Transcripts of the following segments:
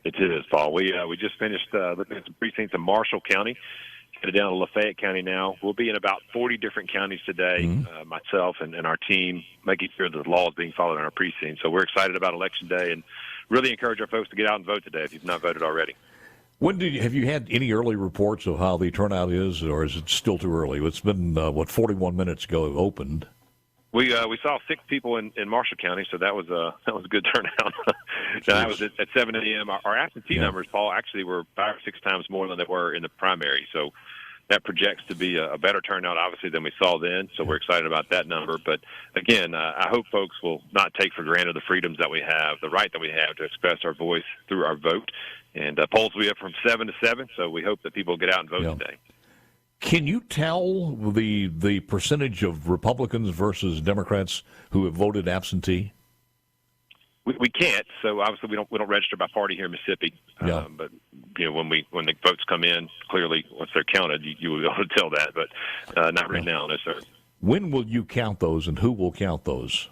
It is, Paul. We just finished looking at some precincts in Marshall County. Headed down to Lafayette County now. We'll be in about 40 different counties today, myself and our team, making sure that the law is being followed in our precinct. So we're excited about Election Day and really encourage our folks to get out and vote today if you've not voted already. Have you had any early reports of how the turnout is, or is it still too early? It's been, 41 minutes ago it opened. We saw 6 people in Marshall County, so that was a good turnout. That was at 7 a.m. Our absentee numbers, Paul, actually were 5 or 6 times more than they were in the primary. So that projects to be a better turnout, obviously, than we saw then. So we're excited about that number. But again, I hope folks will not take for granted the freedoms that we have, the right that we have to express our voice through our vote. And polls will be up from 7 to 7, so we hope that people get out and vote today. Can you tell the percentage of Republicans versus Democrats who have voted absentee? We can't. So obviously we don't register by party here in Mississippi. But when the votes come in, clearly once they're counted, you will be able to tell that. But not right now, no sir. When will you count those, and who will count those?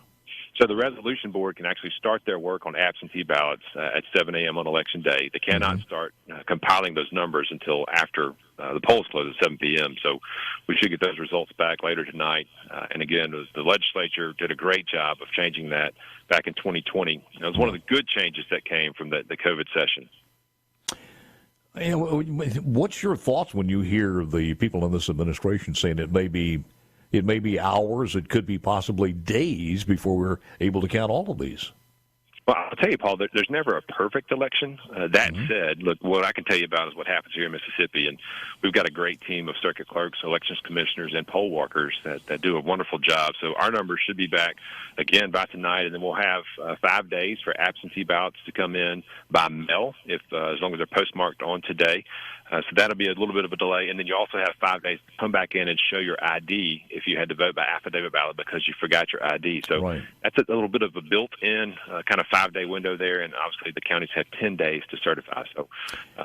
So the resolution board can actually start their work on absentee ballots at 7 a.m. on Election Day. They cannot start compiling those numbers until after the polls close at 7 p.m. So we should get those results back later tonight. And again, the legislature did a great job of changing that back in 2020. It was one of the good changes that came from the COVID session. What's your thoughts when you hear the people in this administration saying it may be hours, it could be possibly days before we're able to count all of these? Well, I'll tell you, Paul, there's never a perfect election. That said, look, what I can tell you about is what happens here in Mississippi, and we've got a great team of circuit clerks, elections commissioners, and poll workers that do a wonderful job. So our numbers should be back again by tonight, and then we'll have 5 days for absentee ballots to come in by mail, as long as they're postmarked on today. So that'll be a little bit of a delay. And then you also have 5 days to come back in and show your ID if you had to vote by affidavit ballot because you forgot your ID. So that's a little bit of a built-in kind of 5-day window there. And obviously the counties have 10 days to certify. So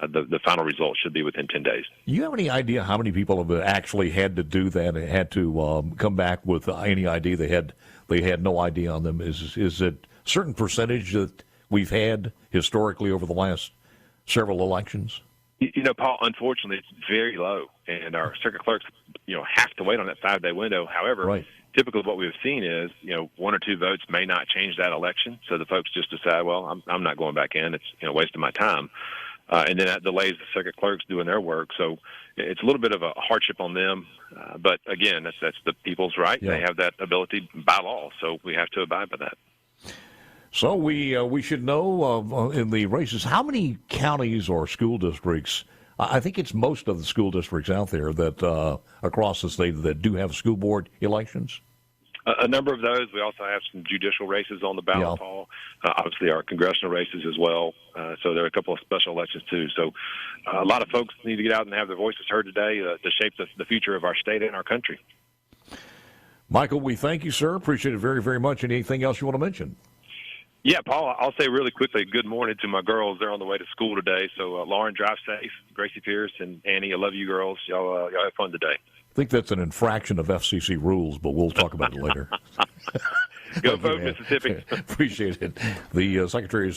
the final result should be within 10 days. Do you have any idea how many people have actually had to do that and had to come back with any ID they had no ID on them? Is it a certain percentage that we've had historically over the last several elections? Paul, unfortunately, it's very low, and our circuit clerks, have to wait on that 5-day window. However, typically what we've seen is, 1 or 2 votes may not change that election, so the folks just decide, well, I'm not going back in. It's, wasting my time. And then that delays the circuit clerks doing their work. So it's a little bit of a hardship on them. But, again, that's the people's right. Yeah. They have that ability by law, so we have to abide by that. So we should know in the races, how many counties or school districts, I think it's most of the school districts out there that across the state that do have school board elections? A number of those. We also have some judicial races on the ballot, Paul. Obviously, our congressional races as well. So there are a couple of special elections, too. So a lot of folks need to get out and have their voices heard today to shape the future of our state and our country. Michael, we thank you, sir. Appreciate it very, very much. Anything else you want to mention? Yeah, Paul, I'll say really quickly, good morning to my girls. They're on the way to school today. So, Lauren, drive safe. Gracie Pierce and Annie, I love you girls. Y'all have fun today. I think that's an infraction of FCC rules, but we'll talk about it later. Go vote, Mississippi. Appreciate it. The Secretary